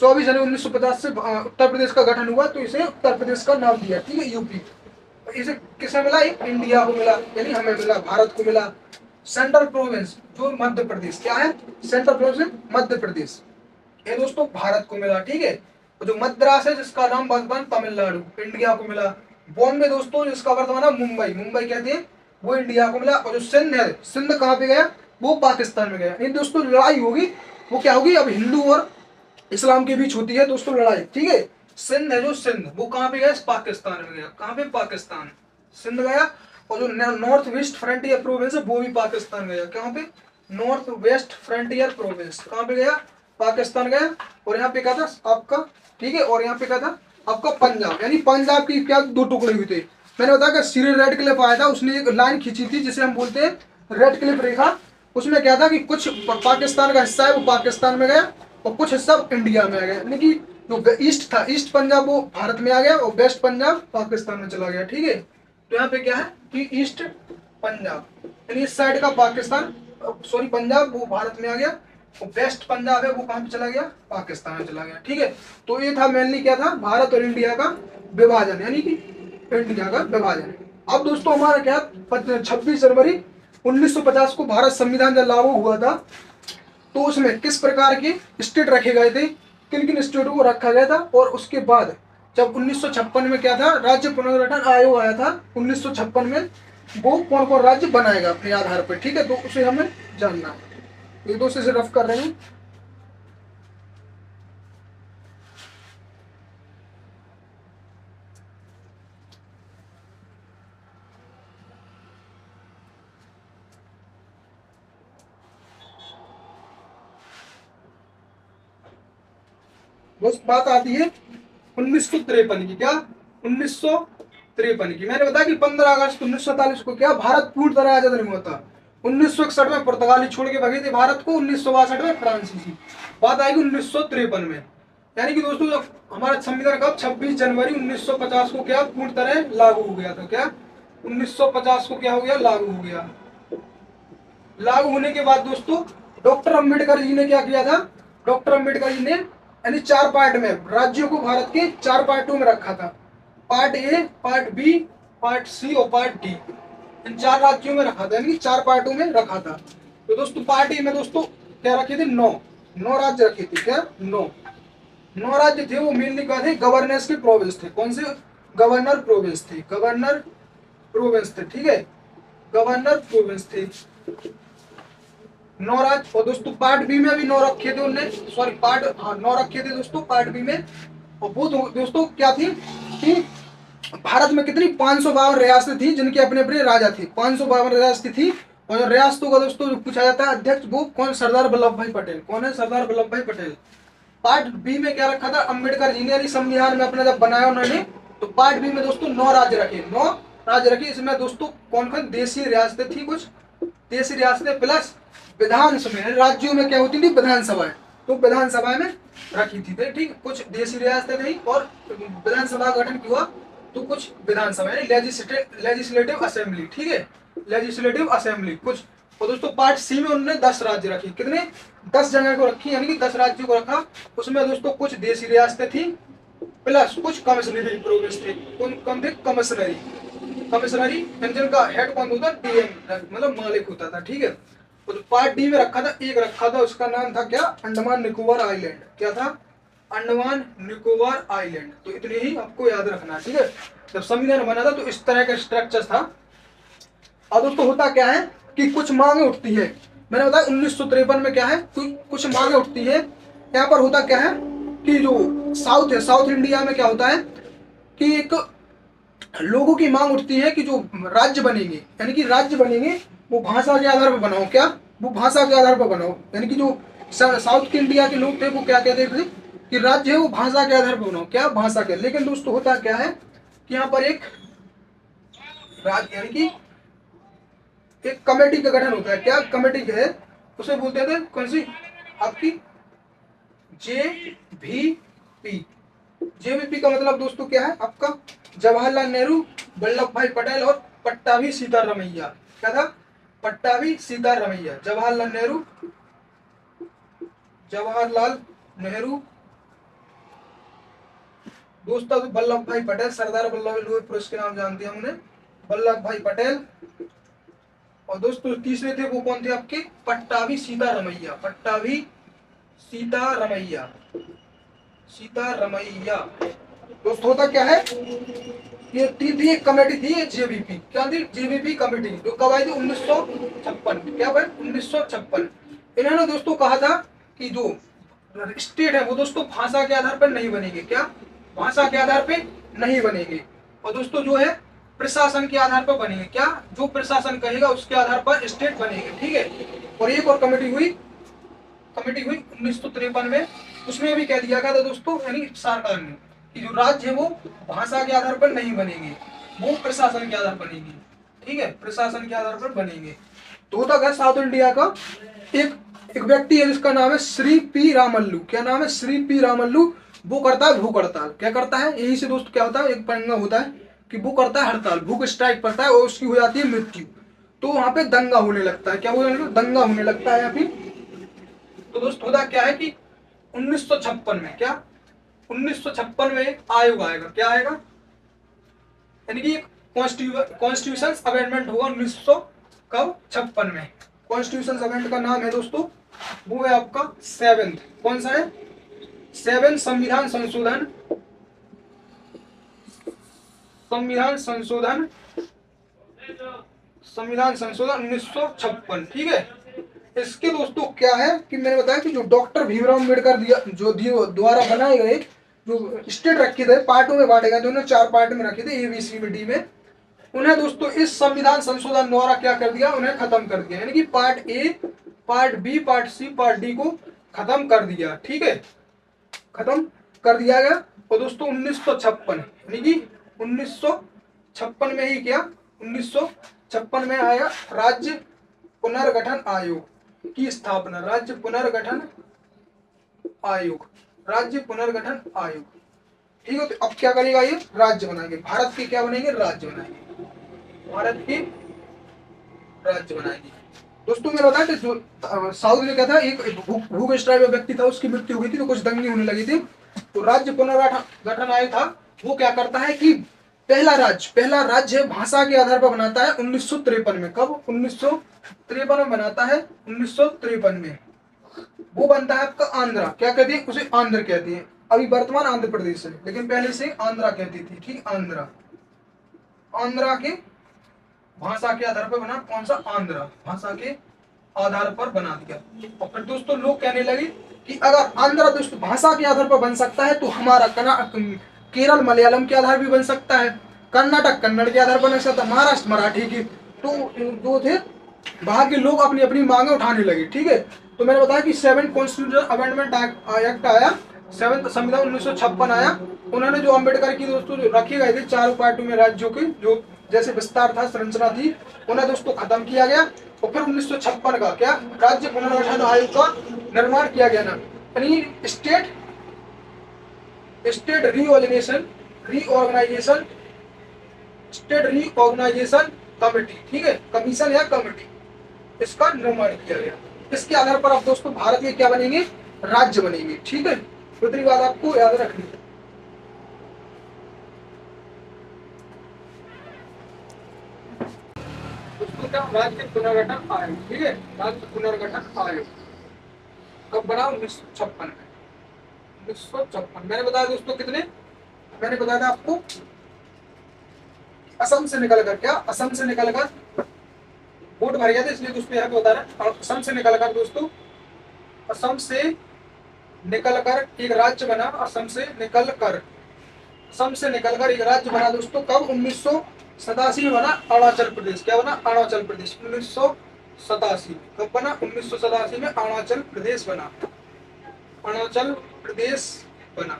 24 जनवरी 1950 से उत्तर प्रदेश का गठन हुआ, तो इसे उत्तर प्रदेश का नाम दिया, ठीक है, यूपी। इसे किसे मिला, एक इंडिया को मिला, यानी हमें मिला, भारत को मिला। सेंट्रल प्रोविंस जो मध्य प्रदेश, क्या है, सेंट्रल प्रोविंस मध्य प्रदेश, ये दोस्तों भारत को मिला, ठीक है। और जो मद्रास है जिसका नाम वर्तमान तमिलनाडु, इंडिया को मिला। बॉम्बे दोस्तों जिसका वर्तमान मुंबई कहते हैं, वो इंडिया को मिला। और जो सिंध है, सिंध कहाँ पे गया, वो पाकिस्तान में गया। इन दोस्तों लड़ाई होगी, वो क्या होगी, अब हिंदू और इस्लाम के बीच होती है दोस्तों लड़ाई, ठीक है। सिंध है जो सिंध, वो कहाँ पे गया, पाकिस्तान में गया, कहाँ पे, पाकिस्तान, सिंध गया। और जो नॉर्थ वेस्ट फ्रंटियर प्रोविंस है वो भी पाकिस्तान गया, कहाँ पे, नॉर्थ वेस्ट फ्रंटियर प्रोविंस कहाँ पे गया, पाकिस्तान गया। और यहाँ पे क्या था आपका, ठीक है, और यहाँ पे क्या था आपका पंजाब, यानी पंजाब की क्या दो टुकड़े हुए थे। मैंने बताया कि सीरियल रेड क्लिफ आया था, उसने एक लाइन खींची थी जिसे हम बोलते हैं रेड क्लिफ रेखा। उसमें क्या था कि कुछ पाकिस्तान का हिस्सा है वो पाकिस्तान में गया, और कुछ हिस्सा इंडिया में आ गया, यानी कि जो ईस्ट था, ईस्ट पंजाब वो भारत में आ गया, और वेस्ट पंजाब पाकिस्तान में चला गया, ठीक है। तो यहाँ पे क्या है कि ईस्ट पंजाब, यानी इस साइड का पाकिस्तान, सॉरी पंजाब वो भारत में आ गया, और वेस्ट पंजाब है वो कहाँ पे चला गया, पाकिस्तान में चला गया, ठीक है। तो ये था मेनली क्या था, भारत और इंडिया का विभाजन, यानी कि इंडिया का विभाजन। अब दोस्तों हमारा क्या 26 जनवरी 1950 को भारत संविधान जब लागू हुआ था, तो उसमें किस प्रकार के स्टेट रखे गए थे, किन किन स्टेटों को रखा गया था। और उसके बाद जब 1956 में क्या था, राज्य पुनर्गठन आयोग आया था 1956 में, वो कौन कौन राज्य बनाएगा अपने आधार पर, ठीक है, तो उसे हमें जानना है। एक दो से रफ कर रहे हैं। बस बात आती है 1953 की, क्या 1953 की। मैंने बताया कि 15 अगस्त 1947 को क्या भारत पूर्ण तरह आजाद नहीं हुआ था। 1961 में पुर्तगाली छोड़ के भगे थे भारत को, 1962 में फ्रांसीसी। बात आएगी 1953 में, यानी कि दोस्तों जब हमारा संविधान कब 26 जनवरी 1950 को क्या पूर्ण तरह लागू हो गया था, क्या 1950 को क्या हो गया, लागू हो गया। लागू होने के बाद दोस्तों डॉक्टर अंबेडकर जी ने क्या किया था, डॉक्टर अंबेडकर जी ने यानी 4 पार्ट में राज्यों को भारत के 4 पार्टों में रखा था, part A, part B, part C और पार्ट डी, इन 4 राज्यों में रखा था, यानी 4 पार्टों में रखा था। तो दोस्तों पार्ट ए में दोस्तों क्या रखे थे, 9 राज्य रखे थे, क्या 9 राज्य थे। वो मेनली क्या थे, गवर्नेंस के प्रोविंस थे, कौन से, गवर्नर प्रोविंस थे, गवर्नर प्रोविंस थे, ठीक है, गवर्नर प्रोविंस थे 9 राज्य। और दोस्तों पार्ट बी में भी 9 रखे थे उनने, सॉरी पार्ट 9 रखे थे दोस्तों पार्ट बी में। और वो दोस्तों क्या थी कि भारत में कितनी 552 रियासतें थी जिनके अपने अपने राजा थे, 552 रियासतें थी। और जो रियासतों का दोस्तों पूछा जाता है अध्यक्ष, वो कौन, सरदार वल्लभ भाई पटेल। कौन है, सरदार वल्लभ भाई पटेल। पार्ट बी में क्या रखा था, अम्बेडकर जी ने संविधान में अपना जब बनाया उन्होंने, तो पार्ट बी में दोस्तों 9 राज्य रखे, 9 राज्य रखे। इसमें दोस्तों कौन कौन देशी रियासतें थी, कुछ देशी रियासतें प्लस विधानसभा, राज्यों में क्या होती थी, विधानसभाएं, तो विधानसभा में रखी थी। तो ठीक, कुछ देशी रियासतें थी और विधानसभा का गठन हुआ, तो कुछ विधानसभा लेजिस्लेटिव असेंबली, ठीक है, लेजिस्लेटिव असेंबली कुछ। और दोस्तों पार्ट सी में उन्होंने 10 राज्य रखे, कितने, 10 जगह को रखी, यानी कि 10 राज्यों को रखा। उसमें दोस्तों कुछ देशी रियासतें थी प्लस कुछ कमिश्नरी प्रोविंस थे। कौन थे, कमिश्नरी, कमिश्नरी, जिनका हेड कौन होता, डीएम, मतलब मालिक होता था, ठीक है। तो पार्ट डी में रखा था, एक रखा था, उसका नाम था क्या, अंडमान निकोबार आइलैंड, क्या था, अंडमान निकोबार आइलैंड। तो इतने ही आपको याद रखना है, ठीक है। जब संविधान बना था तो इस तरह का स्ट्रक्चर था। अब दोस्तों होता क्या है कि कुछ मांगे उठती है, मैंने बताया 1953 में क्या है, कुछ मांगे उठती है। यहाँ पर होता क्या है कि जो साउथ है, साउथ इंडिया में क्या होता है कि एक लोगों की मांग उठती है कि जो राज्य बनेंगे, यानी कि राज्य बनेंगे वो भाषा के आधार पर बनाओ, क्या, वो भाषा के आधार पर बनाओ। यानी कि जो साउथ के इंडिया के लोग थे वो क्या कहते थे कि राज्य है वो भाषा के आधार पर बनाओ, क्या, भाषा के। लेकिन दोस्तों होता क्या है कि यहाँ पर एक राज्य, यानी कि एक कमेटी का गठन होता है, क्या कमेटी है, उसे बोलते थे कौन सी, आपकी जेवीपी। जेवीपी का मतलब दोस्तों क्या है आपका, जवाहरलाल नेहरू, वल्लभ भाई पटेल और पट्टाभी सीतारमैया। क्या था, पट्टाभी सीतारमैया, जवाहरलाल नेहरू, जवाहरलाल नेहरू, दोस्तों वल्लभ भाई पटेल, सरदार वल्लभ भाई पुरुष के नाम जानते हैं हमने, वल्लभ भाई पटेल। और दोस्तों तीसरे थे वो कौन थे आपके, पट्टाभी सीतारमैया, पट्टाभी सीतारमैया, सीतारमैया। दोस्तों होता क्या है, ये तीन थी, एक कमेटी थी, ये जेवीपी, क्या थी, जेवीपी कमेटी, जो कब आई थी, 1956, क्या भाई, 1956। इन्होंने दोस्तों कहा था कि जो स्टेट है वो दोस्तों भाषा के आधार पर नहीं बनेंगे, क्या, भाषा के आधार पर नहीं बनेंगे। और दोस्तों जो है प्रशासन के आधार पर बनेंगे, क्या, जो प्रशासन कहेगा उसके आधार पर स्टेट बनेंगे, ठीक है। और एक और कमेटी हुई 1953 में, उसमें भी कह दिया गया था दोस्तों, यानी सरकार ने, कि जो राज्य है वो भाषा के आधार पर नहीं बनेंगे, वो प्रशासन के आधार पर बनेंगे, ठीक है, प्रशासन के आधार पर बनेंगे। तो होता क्या, साउथ इंडिया का एक व्यक्ति है जिसका नाम है श्री पी रामल्लू, क्या नाम है, श्री पी रामल्लू। वो करता है भूख हड़ताल, क्या करता है, यही से दोस्तों क्या होता है, एक पंगा होता है कि वो करता है हड़ताल, भूख स्ट्राइक करता है और उसकी हो जाती है मृत्यु। तो वहां पे दंगा होने लगता है, क्या होने लगता है, दंगा होने लगता है यहाँ पे। तो दोस्तों होता क्या है कि 1956 में, क्या, 1956 में आयोग आएगा, क्या आएगा, यानी कि कॉन्स्टिट्यूशन अमेंडमेंट होगा 1956 में। कॉन्स्टिट्यूशन अमेंडमेंट का नाम है दोस्तों, वो है आपका 7th, कौन सा है, 7 संविधान संशोधन, संविधान संशोधन, संविधान संशोधन 1956, ठीक है। इसके दोस्तों क्या है कि मैंने बताया कि जो डॉक्टर भीमराव अम्बेडकर द्वारा बनाए गए जो स्टेट रखे थे, पार्टों में बांटे गए थे, उन्हें 4 पार्ट में रखे थे, ए बी सी में डी में। उन्हें दोस्तों इस संविधान संशोधन द्वारा क्या कर दिया, उन्हें खत्म कर दिया, यानी कि part A, part B, part C, part D को खत्म कर दिया, ठीक है, खत्म कर दिया गया। और दोस्तों 1956, यानी कि 1956 में ही क्या, 1956 में आया राज्य पुनर्गठन आयोग की स्थापना, राज्य पुनर्गठन आयोग, राज्य पुनर्गठन आयोग, ठीक है। तो अब क्या करेगा, ये राज्य बनाएंगे, भारत के क्या बनेंगे, राज्य बनाएंगे, भारत के राज्य बनाएंगे। दोस्तों मैंने बताया कि जो साउथ में क्या था, एक भूख स्ट्राइक व्यक्ति था, उसकी मृत्यु हुई थी, तो कुछ दंगे होने लगी थी। तो राज्य पुनर्गठन आयोग था, वो क्या करता है कि पहला राज्य भाषा के आधार पर बनाता है 1953 में, कब, 1953 में बनाता है, 1953 में। वो बनता है आपका आंध्रा, क्या कहती है उसे, आंध्र कहती है, अभी वर्तमान आंध्र प्रदेश है, लेकिन पहले से आंध्रा कहती थी, ठीक, आंध्रा, आंध्रा के भाषा के आधार पर बना, कौन सा, आंध्रा, भाषा के आधार पर बना दिया। और फिर दोस्तों लोग कहने लगे कि अगर आंध्रा दोस्तों भाषा के आधार पर बन सकता है तो हमारा केरल मलयालम के आधार भी बन सकता है, कर्नाटक कन्नड़ के आधार पर बन सकता है, महाराष्ट्र मराठी की। तो जो थे वहां के लोग अपनी अपनी मांगे उठाने लगे, ठीक है। तो मैंने बताया कि 7 कॉन्स्टिट्यूशन अमेंडमेंट एक्ट आया सेवंथ संविधान 1956 आया। उन्होंने जो अम्बेडकर की दोस्तों जो रखे गए थे 4 पार्टों में राज्यों के जो जैसे विस्तार था, संरचना थी, उन्हें दोस्तों खत्म किया गया और फिर 1956 का क्या राज्य पुनर्गठन आयोग का निर्माण किया गया ना, यानी state state reorganisation reorganisation state reorganisation committee, ठीक है, कमीशन या कमेटी, इसका निर्माण किया गया। इसके आधार पर आप दोस्तों भारत के क्या बनेंगे, राज्य बनेंगे, ठीक है। तो इतनी बात आपको याद रखनी है। दोस्तों क्या राज्य पुनर्गठन आयोग, ठीक है, राज्य पुनर्गठन आयोग कब बना, 1956 में। 1956 मैंने बताया दोस्तों कितने, मैंने बताया था आपको असम से निकलकर, क्या असम से निकलकर वोट भर गया था, इसलिए दोस्तों यहाँ पे बता रहा है असम से निकलकर दोस्तों, असम से निकलकर एक राज्य बना, असम से निकलकर एक राज्य बना दोस्तों, कब 1987 में बना अरुणाचल प्रदेश, क्या बना, अरुणाचल प्रदेश, 1987 कब बना, 1987 में अरुणाचल प्रदेश बना, अरुणाचल प्रदेश बना,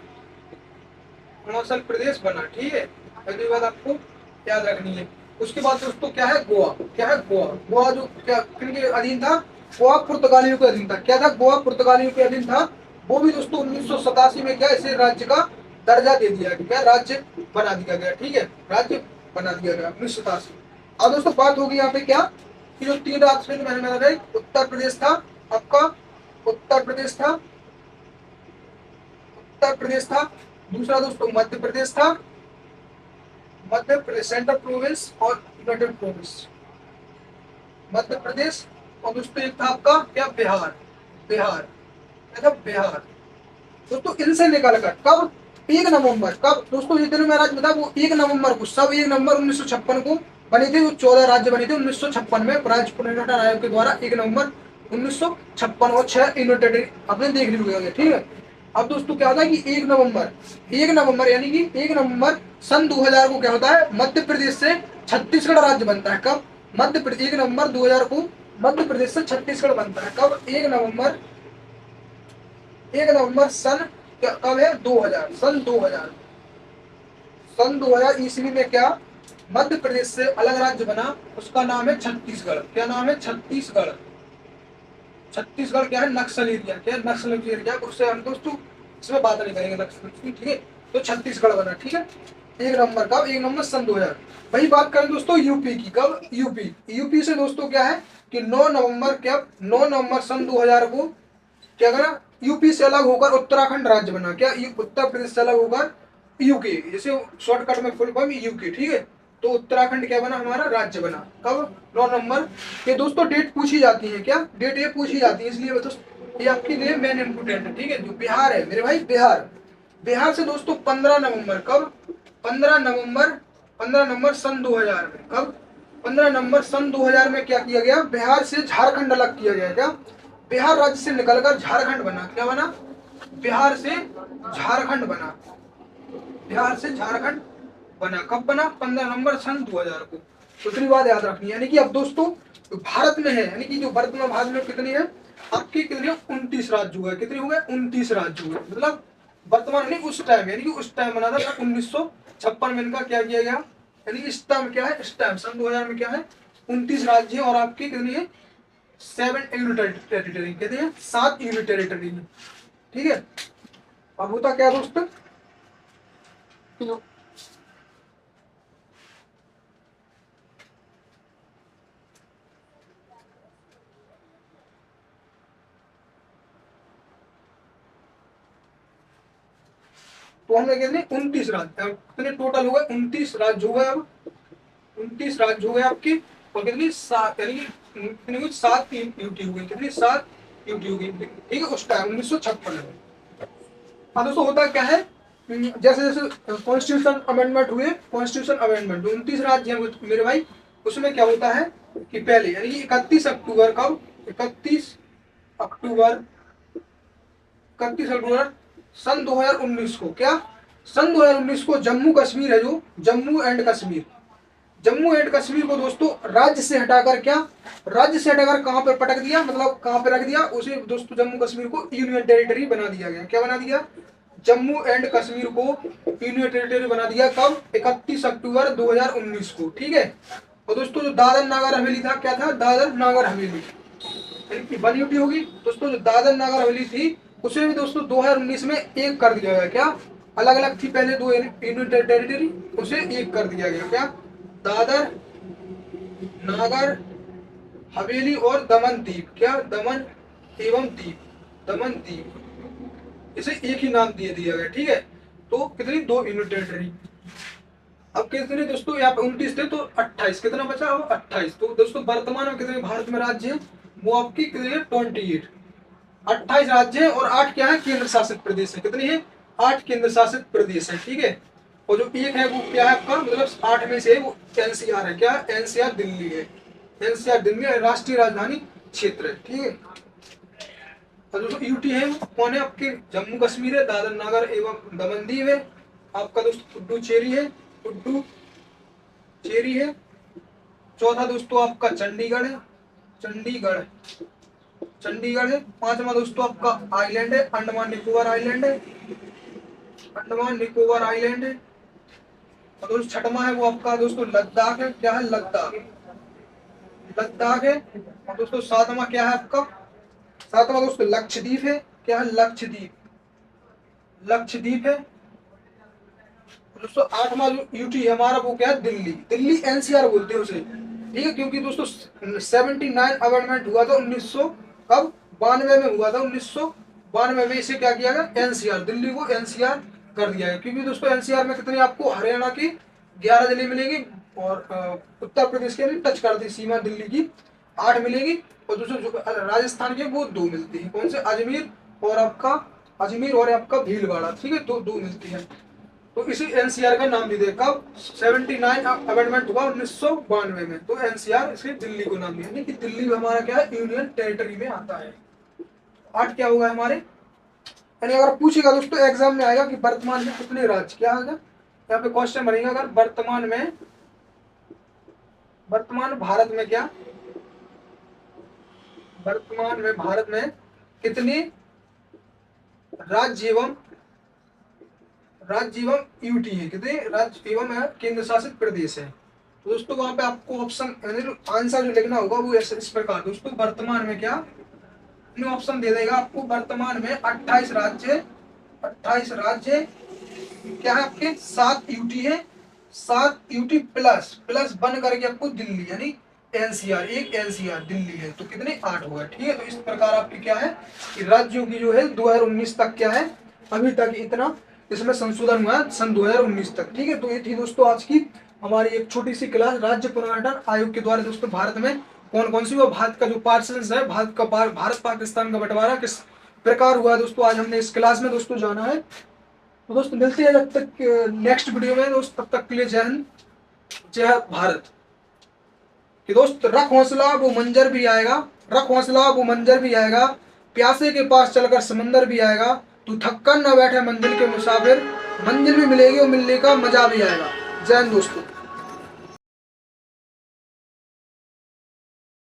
अरुणाचल प्रदेश बना, ठीक है। अगली बात आपको याद रखनी है। उसके बाद दोस्तों क्या है, गोवा, क्या है, गोवा, गोवा जो क्या किनके अधीन था, गोवा पुर्तगालियों के अधीन था, क्या था, गोवा पुर्तगालियों के अधीन था। वो भी दोस्तों 1987 में क्या इसे राज्य का दर्जा दे दिया गया, क्या राज्य बना दिया गया, ठीक है, राज्य बना दिया गया 1987। अब दोस्तों बात होगी यहाँ पे क्या कि जो 3 राज्य मैंने बताया, उत्तर प्रदेश था, आपका उत्तर प्रदेश था, उत्तर प्रदेश था, दूसरा दोस्तों मध्य प्रदेश था, मध्य प्रदेश सेंट्रल प्रोविंस और यूनाइटेड प्रोविंस, मध्य प्रदेश, और दोस्तों एक था आपका क्या, बिहार, बिहार, क्या था, बिहार। दोस्तों इनसे निकलकर कब, 1 नवंबर, कब दोस्तों ये दिन में राज्य बता, वो 1 नवंबर को, सब 1 नवंबर 1956 को बने थे, वो 14 राज्य बने थे 1956 में राज्य पुनर्गठन आयोग के द्वारा, 1 नवंबर 1956 और 6 यूनिटेड आपने देख ली, ठीक है। अब दोस्तों क्या होता है कि 1 नवंबर यानी कि 1 नवंबर सन 2000 को क्या होता है, मध्य प्रदेश से छत्तीसगढ़ राज्य बनता है, कब, मध्य प्रदेश 1 नवंबर 2000 को मध्य प्रदेश से छत्तीसगढ़ बनता है, कब, 1 नवंबर सन कब है, 2000, सन 2000 ईस्वी में क्या मध्य प्रदेश से अलग राज्य बना, उसका नाम है छत्तीसगढ़, क्या नाम है, छत्तीसगढ़। छत्तीसगढ़ क्या है, नक्सल एरिया, क्या है, नक्सल एरिया, उससे हम दोस्तों इसमें बात नहीं करेंगे नक्सल की, ठीक है। तो छत्तीसगढ़ बना, ठीक है, 1 नवंबर, कब, 1 नवंबर सन 2000। वही बात करें दोस्तों यूपी की, कब, यूपी से दोस्तों क्या है कि 9 नवंबर, क्या 9 नवंबर सन 2000 को क्या करा, यूपी से अलग होकर उत्तराखंड राज्य बना, क्या, उत्तर प्रदेश से अलग होकर यूके, जैसे शॉर्टकट में फुल फॉर्म यूके, ठीक है। तो उत्तराखंड क्या बना, हमारा राज्य बना, कब, 9 नवंबर। ये दोस्तों डेट पूछी जाती है, क्या डेट ये पूछी जाती है, इसलिए दोस्तों ये आपके लिए मेन इंपोर्टेंट है, ठीक है। जो बिहार है मेरे भाई, बिहार से दोस्तों 15 नवंबर, कब, 15 नवंबर सन 2000 में, कब, 15 नवंबर सन 2000 में क्या किया गया, बिहार से झारखंड अलग किया गया, क्या, बिहार राज्य से निकलकर झारखंड बना, क्या बना, बिहार से झारखंड बना, बिहार से झारखंड बना, कब बना, 15 नवंबर सन 2000 को। दूसरी बात याद रखनी है, यानी कि अब दोस्तों भारत में है, यानी कि जो वर्तमान भारत में कितनी है आपकी, कितनी 29 राज्य हुए, कितने हुए, 29 राज्य हुए, मतलब वर्तमान नहीं उस टाइम, यानी कि उस टाइम बना था 1956 में इनका क्या किया गया, यानी कि इस टाइम क्या है, इस टाइम सन 2000 में क्या है 29 राज्य और आपकी कितनी है 7 यूनिट टेरिटरी, कहते हैं 7 यूनिट टेरिटरी, ठीक है। अब होता क्या दोस्तों, तो हमने कितने 29 राज्य, कितने टोटल हुए 29 राज्य हुए, अब 29 राज्य हुए आपके, और कितनी 7, यानी कि कितनी हुई 7 यूटी हुई, कितनी 7 यूटी हुई, ठीक है, उस टाइम 1956 में। हाँ दोस्तों होता क्या है, जैसे जैसे कॉन्स्टिट्यूशन अमेंडमेंट हुए, कॉन्स्टिट्यूशन अमेंडमेंट 29 राज्य हैं मेरे भाई, उसमें क्या होता है कि पहले यानी कि 31 अक्टूबर, कब, 31 अक्टूबर सन 2019 को, क्या सन 2019 को जम्मू कश्मीर है जो जम्मू एंड कश्मीर को दोस्तों राज्य से हटाकर, क्या राज्य से हटाकर कहां पर पटक दिया, मतलब कहां पर रख दिया उसे दोस्तों, जम्मू कश्मीर को यूनियन टेरिटरी बना दिया गया, क्या बना दिया, जम्मू एंड कश्मीर को यूनियन टेरिटरी बना दिया कब? 31 अक्टूबर 2019 को, ठीक है। और दोस्तों जो दादर नागर हवेली था, क्या था? दादर नागर हवेली, वन यूटी होगी दोस्तों। जो दादर नागर हवेली थी उसे भी दोस्तों 2019 में एक कर दिया गया। क्या? अलग अलग थी पहले दो यूनियन टेरिटरी, उसे एक कर दिया गया। क्या? दादर नागर हवेली और दमन दीप। क्या? दमन एवं दीप, दमन दीप, इसे एक ही नाम दिया गया, ठीक है। तो कितनी? 2 यूनियन टेरिटरी। अब कितने दोस्तों? यहाँ पे 29 थे तो 28, कितना बचा? 28। तो दोस्तों वर्तमान में कितने भारत में राज्य हैं? वो आपकी कितने? 28। 28 राज्य है और 8 क्या है? केंद्र शासित प्रदेश है। कितनी है? 8 केंद्र शासित प्रदेश है, ठीक है। और जो एक है वो क्या है आपका? मतलब 8 में से वो एनसीआर है। क्या? एनसीआर दिल्ली है। एनसीआर दिल्ली राष्ट्रीय राजधानी क्षेत्र है, ठीक है। और जो यूटी है वो कौन है आपके? जम्मू कश्मीर है, दादर नागर एवं दमन दीव है। आपका दोस्तों पुडुचेरी है, पुडुचेरी है। चौथा दोस्तों आपका चंडीगढ़ है, चंडीगढ़, चंडीगढ़ है। पांचवा दोस्तों आपका आइलैंड है, अंडमान निकोबार आइलैंड है, अंडमान निकोबार आइलैंड है। और दोस्तों छठवां है वो आपका दोस्तों लद्दाख है। क्या है? लद्दाख, लद्दाख है। और दोस्तों सातवां क्या है आपका? सातवां दोस्तों लक्षद्वीप है। क्या है? लक्षद्वीप, लक्षद्वीप है। दोस्तों आठवां जो यूटी है हमारा वो क्या है? दिल्ली, दिल्ली एनसीआर बोलते हैं उसे, ठीक है। क्योंकि दोस्तों 79 अमेंडमेंट हुआ था 1900 कब? 92 में हुआ था। 1992 में इसे क्या किया गया? एनसीआर, दिल्ली को एनसीआर कर दिया है। क्योंकि दोस्तों एनसीआर में कितनी आपको? हरियाणा की 11 जिले मिलेगी और उत्तर प्रदेश के भी टच करती सीमा दिल्ली की 8 मिलेगी। और दोस्तों जो राजस्थान के वो 2 मिलती है। कौन से? अजमेर और आपका, अजमेर और आपका भीलवाड़ा, ठीक है। दो मिलती है। तो इसी एनसीआर का नाम भी दे। कब? 79 अमेंडमेंट हुआ 1992 में, तो एनसीआर इसके दिल्ली को नाम दिया। यानी कि दिल्ली हमारा क्या है? यूनियन टेरिटरी में आता है। 8 क्या होगा हमारे? यानी अगर पूछेगा दोस्तों एग्जाम में आएगा कि वर्तमान में कितने राज्य, क्या होगा यहाँ पे क्वेश्चन बनेगा। अगर वर्तमान में, वर्तमान भारत में क्या? वर्तमान में भारत में कितने राज्य एवं यूटी है? कितने राज्य एवं केंद्र शासित प्रदेश है? तो दोस्तों वहां पे आपको ऑप्शन आंसर जो लिखना होगा वो इस प्रकार। दोस्तों वर्तमान में क्या? ऑप्शन दे देगा आपको। वर्तमान में 28 राज्य, 28 राज्य क्या है आपके? 7 यूटी है, 7 यूटी प्लस बन करके आपको दिल्ली, यानी एनसीआर, एक एनसीआर दिल्ली है। तो कितने? 8 हुआ, ठीक है। तो इस प्रकार आपकी क्या है कि राज्यों की जो है 2019 तक क्या है, अभी तक इतना इसमें संशोधन हुआ है सन 2019 तक, ठीक है। तो ये थी दोस्तों आज की हमारी एक छोटी सी क्लास राज्य पुनर्गठन आयोग के द्वारा दोस्तों भारत में कौन कौन सी, वो भारत का जो पार्टीशन है, भारत पाकिस्तान का बंटवारा किस प्रकार हुआ दोस्तों, आज हमने इस क्लास में दोस्तों जाना है। तो दोस्तों मिलते हैं जब तक नेक्स्ट वीडियो में दोस्त, तब तक के लिए जय हिंद, जय भारत। कि दोस्त रख हौसला वो मंजर भी आएगा, रख हौसला वो मंजर भी आएगा, प्यासे के पास चलकर समंदर भी आएगा, तू थक्कर न बैठे मंजिल के मुसाफिर, मंजिल भी मिलेगी और मिलने का मजा भी आएगा। जय हिंद दोस्तों।